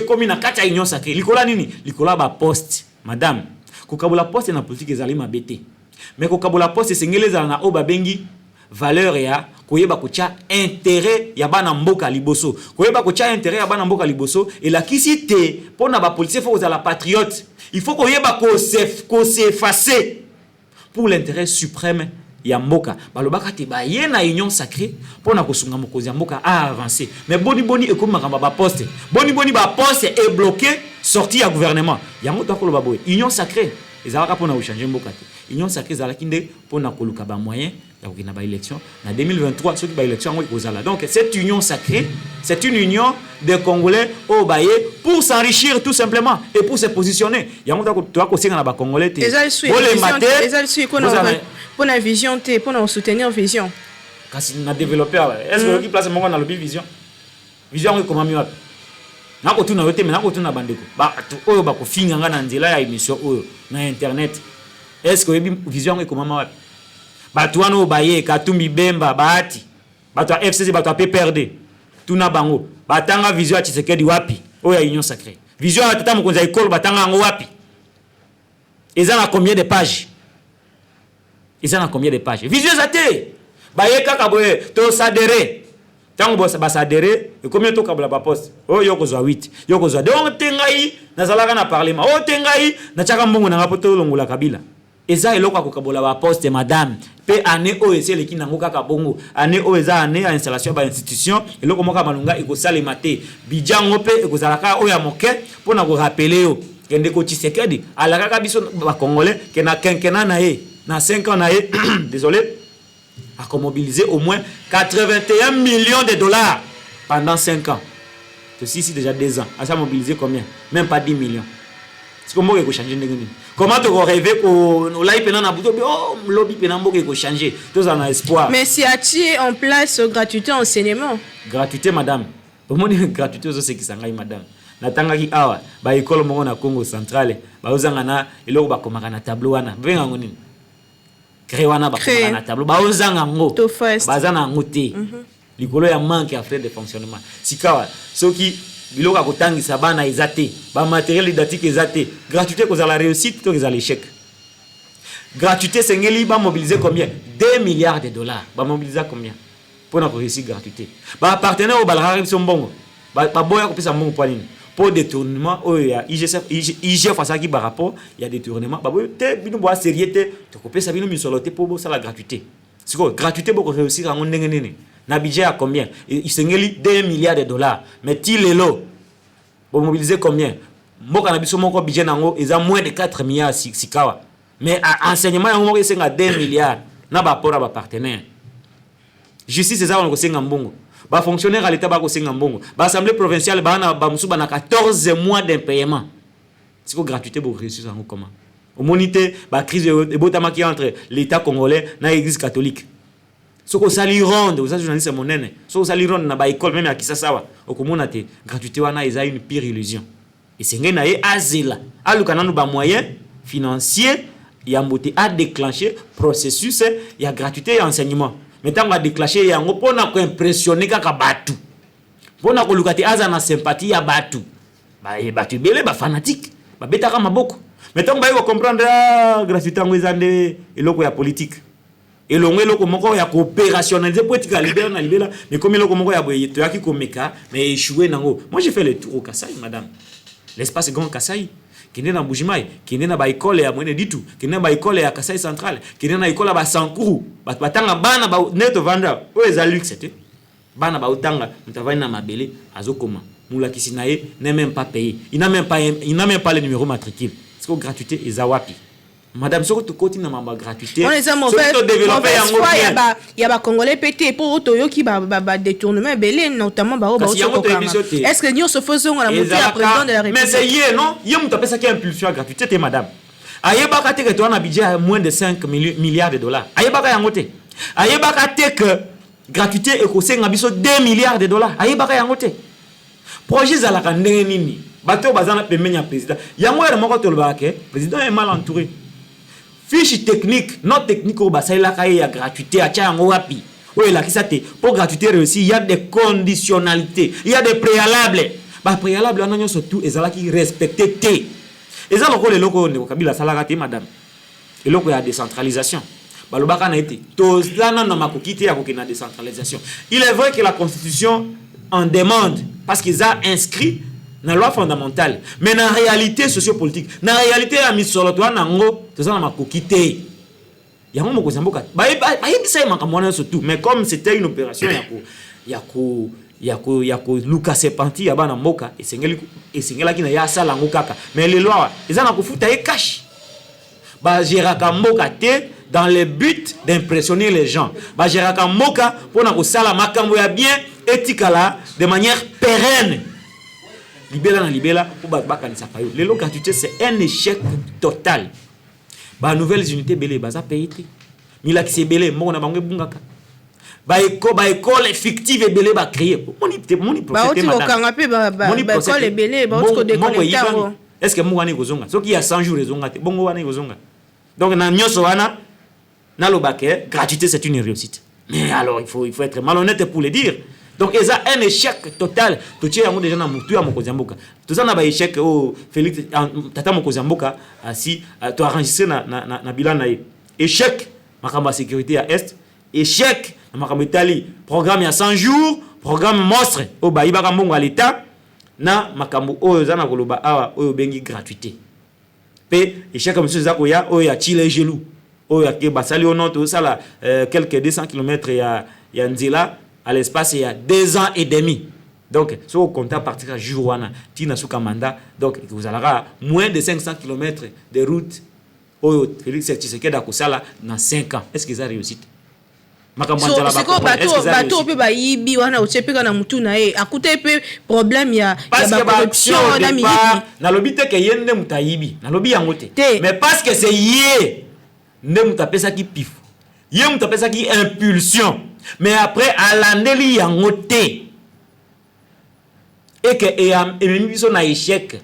commis na kati ya union sacrée likola nini likola ba poste madame kokabula poste na politique ezali mabete mais kokabula poste sengele zala na oba bengi valeur ya koyeba kocha intérêt ya bana mboka liboso koyeba kocha intérêt ya bana mboka liboso et la kisité pona ba policier faut la patriote il faut koyeba ko s'effacer pour l'intérêt suprême ya mboka balobaka te ba ye na union sacrée pona kosunga mokozi mboka a avancer mais boni et comme makamba ba poste boni ba poste est bloqué sorti ya gouvernement yango to koloba boy union sacrée ezalaka pona changer mboka te union sacrée ezalaki nde pona koluka ba moyen ya kokina ba élection na 2023 soki ba élection ngo ekozala. Donc cette union sacrée, c'est une union de Congolais au baye pour s'enrichir tout simplement et pour se positionner. Yango to ko singa na ba Congolais te. Pour la vision te, pour soutenir vision. Kasi na développeur est-ce que qui place moko na lobby vision? Vision ko mami wapi? Nako tuna yote mais nako tuna bandeko. Ba oyo ba ko finga nga na nzela ya émission oyo na internet. Est-ce que vision ko mama wapi? Batu wana obaye Katumbi Bemba Bahati batu FCC batu PPRD tuna bango batanga vision ya Tshisekedi wapi oya union sacrée vision ya tata mokonza école batanga ngo wapi eza na combien de pages vision zate baye kaka boye to sadere tango bosa basadere e combien to kabla ba poste oyo kozwa 8 yo kozwa de on tengai na zalaka na parlement o tengai na chaka mbongo na ngapoto longola Kabila eza eloko akokabola ba poste madame pe année o esele ki nango kaka bongo année o eza année à installation ba institution eloko moka malunga ekosala mate bijango pe ekozalaka o ya moke pona ko rappeler yo kende ko Tshisekedi alaka ka biso ba congolais ke na quinquennat na ye na 5 ans na ye désolé a mobilisé au moins 81 millions de dollars pendant 5 ans. Ceci ici déjà 2 ans. Ça a mobilisé combien? Même pas 10 millions. C'est comment il faut changer? Comment tu rêver qu'on l'aille pendant un bout oh lobby pendant qu'il faut changer. Tous en espoir. Mais si a-t-il en place gratuité enseignement? Gratuité madame. Au moins gratuité c'est qui s'engaille madame. Natanga ki awa ba école mo na Congo centrale ba ozanga na eloko ba komaka na tableau wana. Venga ngoni. Créwana ba komaka na tableau ba ozanga ngo. Bazana ngote. Likolo ya manque à frais de fonctionnement. Sikawa soki biloka kotangisa bana ezate ba matériel didactique ezate gratuité ko za la réussite to za l'échec. Gratuité sengeli ba mobiliser combien? 2 milliards de dollars. Ba mobiliser combien? Pour na réussir gratuité. Ba partenaire au balrari sombongo. Ba boya ko pesa mbongo pour nini? Pour détournement oh ya IGF face à qui par rapport il y a détournement ba te bino boa sérieuté to ko pesa bino misoloté pour ça la gratuité. C'est quoi gratuité pour réussir en ndenge nini? Na budget à combien? Il s'engeli 2 milliards de dollars. Mais tilelo pour mobiliser combien? Moka na biso moko budget nango eza moins de 4 milliards sikawa. Mais enseignement yango moko senga 2 milliards na ba pora ba partenaire. Justice eza on ko senga mbongo. Ba fonctionnaire à l'état ba ko senga mbongo. Ba assemblée provinciale ba na ba musuba na 14 mois d'impayement. C'est quoi gratuité pour réussir ça comment? Au monité ba crise de botama qui entre l'état congolais na l'église catholique. Soko sali ronde, vous êtes journaliste monene. Soko sali ronde na ba école même à Kisasawa. Okomona te gratuité wana eza une pire illusion. Et c'est ngena e azela. Aluka nanu ba moyen financier ya mbote a déclencher processus ya gratuité et enseignement. Maintenant on a déclenché yango pona ko impressionner kaka batu. Pona ko lukati aza na sympathie ya batu. Ba e batu belé ba fanatique. Ba betaka maboko. Maintenant ba yo comprendre gratuité ngo nde eloko ya politique. Et l'ongé loko moko ya opérationnaliser politique à libérer na libéra mais comme loko moko ya boye to yaki komeka mais échoué nango. Moi j'ai fait le tour au Kasai madame. L'espace grand Kasai qui n'est na Mbujimai, qui n'est na ba école ya Mwene Ditu, qui n'est ba école ya Kasai central, qui n'est na école ba Sankuru, batanga bana ba neto vanda. O eza luxe c'était. Bana ba utanga mutavani na mabele azokoma. Mula kisinaye n'est même pas payé. Il n'a même pas le numéro matricule. C'est que gratuité eza wapi. Madame soko to koti na mamba gratuité. On les a mauvais il y a ba congolais pété pour toyo qui ba détournement belé notamment ba est-ce que nous se faisons la montée à président de la République? Mais c'est hier non, hier muta pesa ki impulsion gratuité madame. Ayebaka te que toi na budget moins de 5 milliards de dollars. Ayebaka yango te. Ayebaka te que gratuité e ko senga biso 2 milliards de dollars. Ayebaka yango te. Projet za la kandenge nini? Bato bazana pemenya président. Yango ya moko to le président est mal entouré. Fiche technique, non technique au bassin la caille à gratuité à tcha wapi. Oui, là qui ça pour gratuité réussi, il y a des conditionnalités, il y a des préalables. Bah préalables on a surtout et ça qui respecter té. Et ça le loko ne kabila salagate madame. Et loko ya décentralisation. Bah le baka na été. Tous là non makokité ya kokina décentralisation. Il est vrai que la constitution en demande parce qu'ils ont inscrit na loi fondamentale mais na réalité sociopolitique na réalité ya misolo to nango toza na makokité yango moko zamboka ba yebisa makambo na surtout mais comme c'était une opération ya ko Lucas Sepanti ya bana mboka esengela kina ya sala ngo kaka mais les lois eza na kofuta e cash ba géraka mboka te dans le but d'impressionner les gens. Ba géraka mboka pour na kosala makambo ya bien etikala de manière pérenne. Libela na libela pour ba kanisa pa yo. Lelo gratuité c'est un échec total. Ba nouvelles unités belé baza payé. Mila ki se belé mo na bango bungaka. Ba école fictive belé ba créer. Moni procédé madame. Ba école belé ba otko déconnecter. Est-ce que mo wana kozonga? Soki ya 100 jours ezonga te. Bongo wana kozonga. Donc na nyoso wana na lobake gratuité c'est une réussite. Mais alors il faut être malhonnête pour le dire. Donc il y a un échec total. Tu tiens déjà na mutu ya mokozamboka. Tout ça na ba échec oh Félix tata mokozamboka si tu enregistré na bilan na échec makamba sécurité à est, échec makamba Italie, programme ya 100 jours, programme monstre au ba ibaka mbongo à l'état na makambo oyo za na koloba awa oyo bengi gratuité. Pe échec comme ça ko ya oyo ya chile gelou. Oyo ya basali ono to sala quelques 200 km ya nzela à l'espace il y a 2 ans et demi. Donc, si vous comptez à partir du jour où Tina Soukamanda, donc vous allez avoir moins de 500 km de route. Félix Tshisekedi a Kosala dans 5 ans. Est-ce qu'ils ont réussi? C'est quoi bateau peut bayibi wana otepeka na mutu na e akute pe problème ya ba corruption na milibi na lobite ke yende mutayibi na lobi yango te mais parce que c'est yé ne mutapesa ki pif yé mutapesa ki impulsion. Mais après, à l'année, il et que et na échec.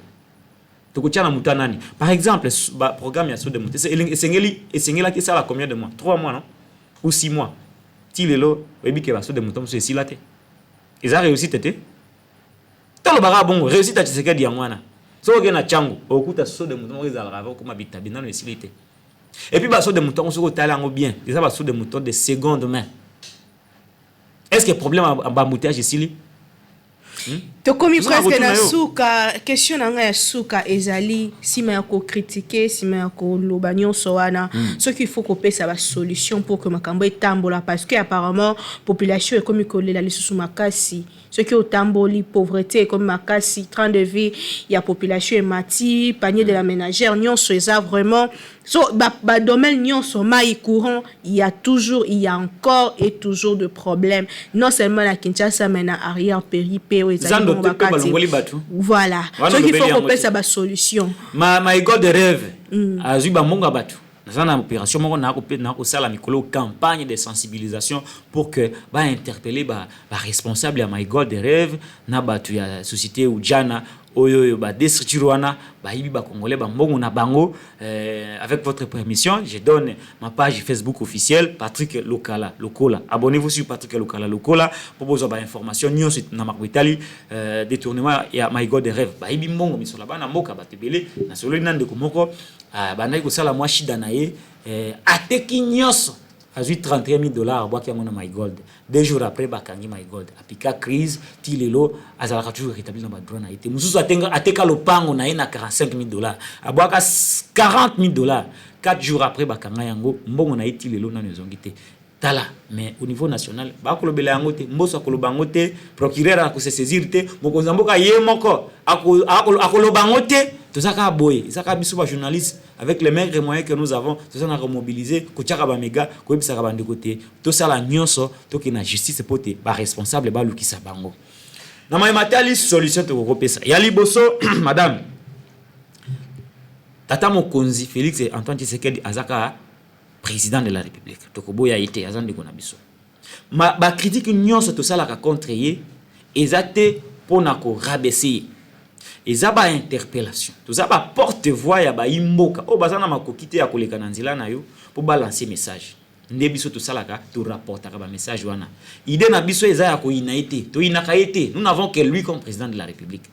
Par exemple, le programme ya so de monter, c'est qui ça la combien de mois? 3 mois non? Ou 6 mois. Ti lelo, webi ke ba so de monter c'est si la té. Ils ont réussi tété. Talo bara bon, réussi ta Tshisekedi ya mwana. So na chango, okuta so de monter ils alra comme habita binano esilité. Et puis ba so de monter on se talango bien. Ils ba so de monter de seconde main. Est-ce que le problème en embouteillage ici? To komi presque na suka question na nga suka ezali sima ya ko critiquer sima ya ko lobanyo soana ce qu'il faut qu'on pese ba solution pour que makambo etambola parce que apparemment population est comme kolela lisusu makasi ce qui otamboli pauvreté comme makasi train de vie il y a population mati panier de la ménagère nyonso eza vraiment so ba domaine nyonso mai courant il y a encore et toujours de problèmes non seulement la Kinshasa mais na arrière périphérique voilà. Ce qu'il faut qu'on pèse à la solution. My God de rêve. Azuba monga batu. Dans une opération, on a la campagne de sensibilisation pour que ba interpeller ba responsable à My God de rêve na batu ya société ou jana oyo ba destructure wana ba yibi ba congolais ba mbongo na bango avec votre permission je donne ma page Facebook officielle Patrick Lokola. Abonnez-vous sur Patrick Lokola pour besoin ba information nyonso na makitali détournement ya My God de rêve ba yibi mbongo miso la bana mboka batebele na solo nande komoko bana ko sala mwa shida na ye ateki nyonso azui $31,000 boaki yango na My God 2 jours après bakangi My God apika crise ti lelo azalaka toujours rétabli na ba droit na été mususu ateka lopango na ye na $45,000 aboaka $40,000 4 jours après bakanga yango mbongo na ye ti lelo na nezongi te tala mais au niveau national bakolobela yango te mboso akoloba yango te procureur akose saisir te mokonzi mboka ye moko akoloba yango te tozaka boye zaka biso ba journaliste avec les maigres moyens que nous avons tout ça na remobiliser ko tchaka ba méga ko bisaka ba ndikote to sala nyonso to ki na justice pote ba responsable ba lukisa bango na mai matali solution to ko pesa ya liboso madame tata mokonzi Félix Antoine Tshisekedi azaka président de la République tokoboya été azande ko na biso ba critique nyonso to sala ka contre ye ezate pona ko rabaisser ezaba interpellation tozaba porte-voix ya ba imboka o bazana makokite ya koleka na nzila na yo pour balancer message nde biso to salaka to rapporter ba message wana idée na biso eza ya ko inaité to inaka été nous n'avons que lui comme président de la République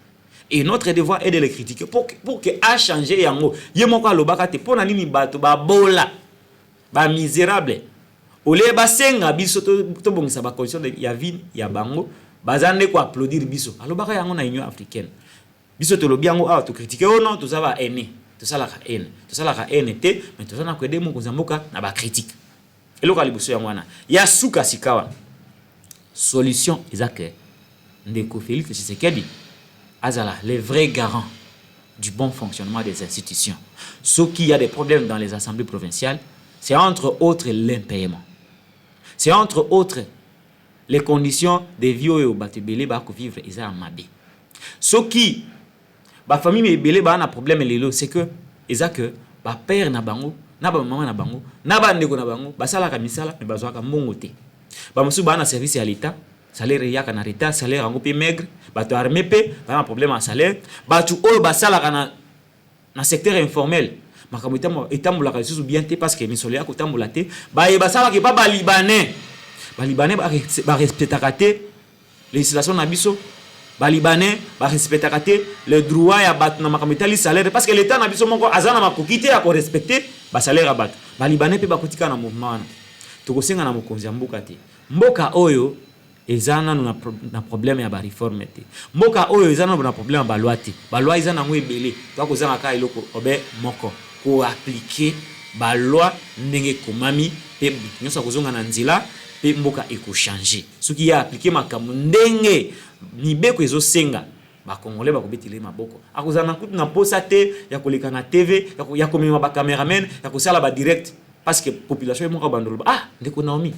et notre devoir est de le critiquer pour que a changer yango ye moko alobaka te pona nini bato ba bola ba misérable ole ba senga biso to bongisa ba condition ya vie ya bango bazande ko applaudir biso alobaka yango na Union africaine biso to lobi yango to critiquer oh non to ça va haine to ça la haine te mais to ça na ko aider mo kozamboka na ba critique eloko alibuso yango wana ya suka sikawa solution ezake ndeko Félix Tshisekedi azala le vrai garant du bon fonctionnement des institutions. Ce qui y a des problèmes dans les assemblées provinciales, c'est entre autres l'impayement. C'est entre autres les conditions de vie au Batebele ba ko vivre ils ont mabé. Ce qui ba famille ebele ba na problème lelo c'est que ils a que ba père na bango na ba maman na bango na ba ndeko na bango ba sala ka misala mais bazwa ka mongote. Ba musu ba na service à l'état, salaire ya ka na retard, salaire ngo pe maigre, ba to armé pe ba na problème à salaire, ba tu o ba sala ka na secteur informel. Makambo etambola ka sous bien té parce que misolo ya ko tambola té, ba e ba sala ke pas ba libanais. Ba libanais ba respecter kate législation na biso. Ba libanais ba respecter kate le droit ya bat na makambo etali salaire parce que l'état na biso moko azana makokité ya ko respecter ba salaire ya bat. Ba libanais pe ba kotika na mouvement. Tokosenga na mokonzi ya mboka te. Mboka oyo ezana na problème ya ba réforme te. Mboka oyo ezana na problème ya ba loi te. Ba loi ezana ngo ebele. To ko zanga ka iloko obe moko ko appliquer ba loi ndenge komami pe nyosa kozonga na nzila pe mboka eko changer. Soki ya appliquer makambo ndenge mibeko ezo senga ba congolais ba kobetile maboko. Akozana kutu na posa te ya koleka na TV, ya komema ba cameraman, ya kosala ba direct parce que population moko bandolo ah ndeko Naomi.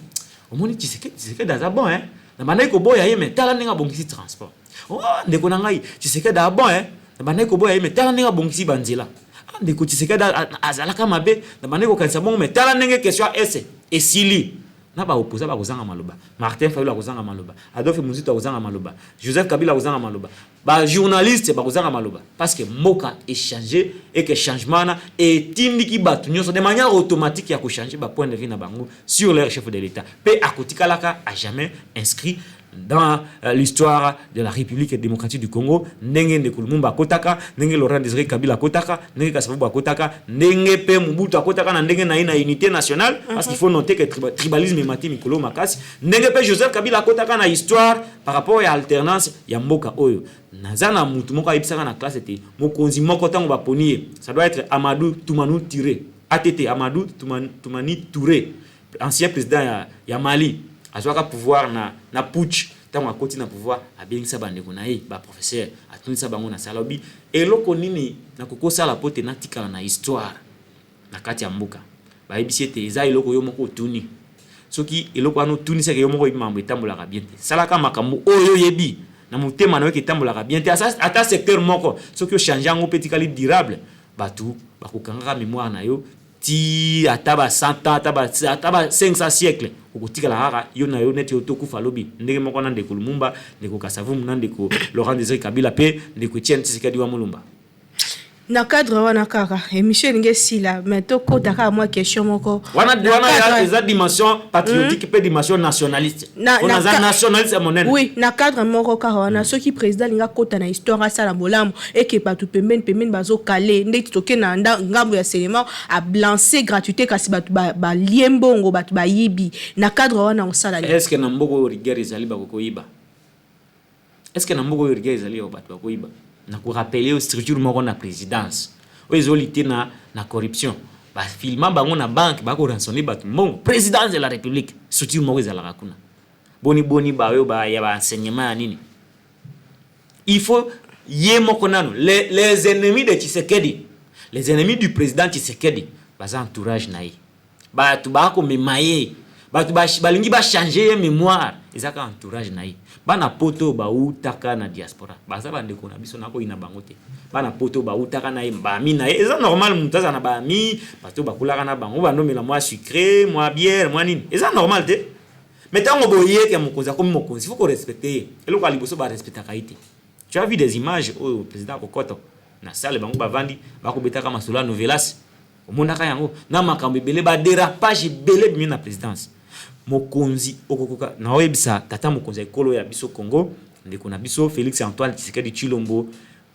Omoni Tshisekedi daza bon hein. Na bana ko boya ye mais tala ndenge bongisi transport. Oh ndeko na ngai Tshisekedi da bon hein. Na bana ko boya ye mais tala ndenge bongisi banzela. Ah ndeko Tshisekedi azalaka mabe na bana ko kanisa bon mais tala ndenge question ese esili. Na ba opposa ba kozanga maloba. Martin Fayulu akozanga maloba. Adolphe Muzito akozanga maloba. Joseph Kabila akozanga maloba. Ba journaliste ba kozanga maloba parce que moka est changé et que changement na et tindiki batu nyonso de manière automatique ya ko changer ba point de vue na bango sur leur chef de l'état. Pe akotikalaka a jamais inscrit dans l'histoire de la République démocratique du Congo ndenge ndeko Lumumba kotaka ndenge Laurent Désiré Kabila kotaka ndenge Kasavubu kotaka ndenge pe Mobutu kotaka na ndenge na unité nationale parce qu'il faut noter que tribalisme mati mikolo makasi ndenge pe Joseph Kabila kotaka na histoire par rapport à alternance ya mboka oyo nazana mutu moko ayebisaka na classe te mokonzi moko tango baponier ça doit être Amadou Toumani Touré ATT Amadou Toumani Touré ancien président ya Mali azwaka pouvoir na putsch tango akoti na pouvoir abengisa bandeko na ye ba professeur atunisa bango na salobi eloko nini na kokosa la pote na tikala na histoire na kati ya mbuka ba ebisi te eza eloko yo moko tuni soki eloko ano tuni seke yo moko imambo etambola ka bien te salaka makambo oyo yebi na mutema na yo etambola ka bien te ata secteur moko soki yo changer ngo petikali durable batu bakokanga mémoire na yo ti ataba 100 ans ataba 500 siècles okotika la rara yo na yo net yo tokufa lobi ndenge moko na ndeko Lumumba ndeko Kasavubu na ndeko Laurent Désiré Kabila pe ndeko Etienne Tshisekedi wa Mulumba na cadre wana kaka émission ninge sila mais to kota ka moi question moko wana ya eza dimension patriotique pe dimension nationaliste on a nationaliste monene oui na cadre moko kaka wana soki président linga kota na histoire ça la bolamu et que patu pembeni bazo calé ndeti toke na ngambo ya cinéma a blancer gratuité kasi batu ba liembongo batu ba yibi na cadre wana on sala est-ce que na mboko rigueur ezali ba koyiba est-ce que na mboko rigueur ezali ba batu ba koyiba na ko rappeler aux structures moko na présidence oezolité na corruption ba filma bango na banque ba ko rançonner batu mbongo présidence de la république structure moko ezalaka kuna boni ba yo ba ya ba enseignement ya nini il faut yemoko nano les ennemis de Tshisekedi les ennemis du président Tshisekedi baza entourage na ye batu ba ko memaye batu ba lingi ba changer mémoire ezaka entourage na ye bana poto ba utaka na diaspora baza bandeko na biso nako ina bango te bana poto ba utaka na ye ba mi na ye eza normal mutaza na ba mi bato bakulaka na bango banomela moi sucré moi bière moi nini eza normal te mais tango boye ke mokonzi comme mokonzi faut ko respecter eloko aliboso ba respecter kaite tu as vu des images au président Kokoto na salle bango bavandi bakobetaka masolo ya novelas omonaka yango na makambo ebele ba dérapage ebele bimi na présidence mokonzi okokoka na oyebisa tata mokonzi ekolo ya biso Congo ndeko na biso Félix Antoine Tshisekedi Tshilombo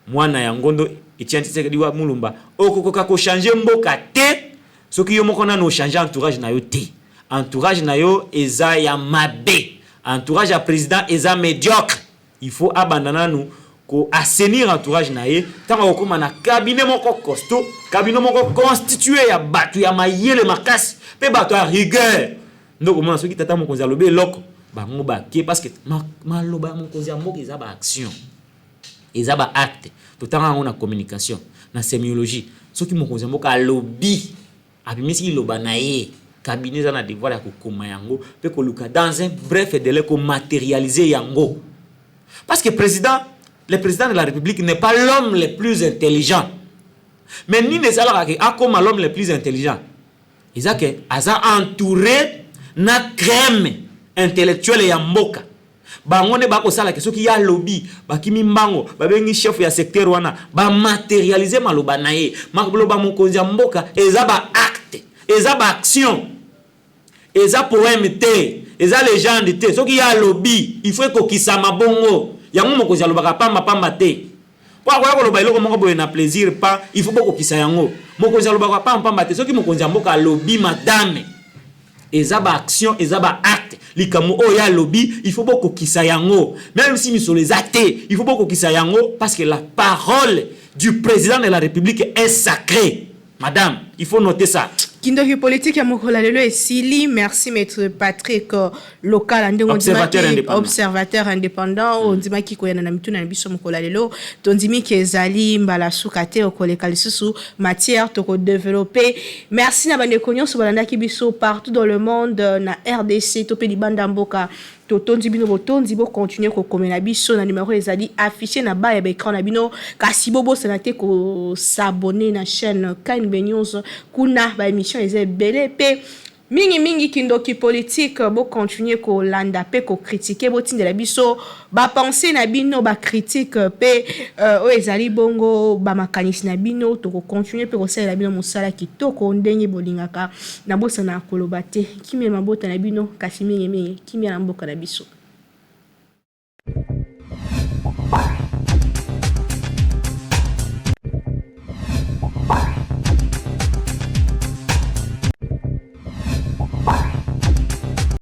mwana ya ngondo Etienne Tshisekedi wa Mulumba okokoka ko changer mboka te soki yo moko na no changer entourage na yo te entourage na yo eza ya mabe entourage ya président eza médiocre il faut abandonner nous ko assainir entourage na ye tango okoma na cabinet moko costaud cabinet moko constitué ya batu ya mayele makasi pe batu ya rigueur ndoko mona soki tata mokonzi alobe loko bango ba ke parce que maloba mokonzi ya moko eza ba action eza ba acte totanga ngo na communication na sémiologie soki mokonzi mboka lobby abimisi loba na ye cabinet za na devoir ya kokoma yango pe koluka dans un bref délai ko matérialiser yango parce que le président de la République n'est pas l'homme le plus intelligent mais ni ne sala ka comme l'homme le plus intelligent ils que aza entouré na crème intellectuelle ya mboka bango ne bako sala ke soki ya lobby bakimi mbango babengi chef ya secteur wana ba matérialiser maloba na ye maloba mokonzi ya mboka eza ba acte eza ba action eza poème te eza légende te soki ya lobby il faut ko kisama bongo yango mokonzi alobaka pamba te po akoya koloba eloko moko boye na plaisir pas il faut boko kisa yango mokonzi alobaka pamba te soki mokonzi ya mboka lobby madame eza ba action eza ba acte likamu o ya lobby il faut beaucoup kisa yango même si misolo les athées il faut beaucoup kisa yango parce que la parole du président de la République est sacrée madame il faut noter ça Kindoki politique ya mokola lelo esili merci maître Patrick local ndenge observateur indépendant ondima ki koyana na mituna na biso mokola lelo tondimi kezali mbala sukate okoleka lisusu matière to ko développer merci na bande konyo so balanda ki biso partout dans le monde na RDC to pe libanda mboka totondi bino botondi bo continuer ko komena biso na numéro ezali affiché na bas ya écran na bino kasi bobo sanate ko s'abonner na chaîne KNB News kuna ba émission ezé belé pe mingi kindoki politique bo continuer ko landa pe ko critiquer bo tindela biso ba penser na bino ba critique pe o ezali bongo ba makanisi na bino to ko continuer pe ko sala bino musala kitoko ndenge bolingaka na bosa na kolobate kimia mabota na bino kasi mingi kimia na mboka na biso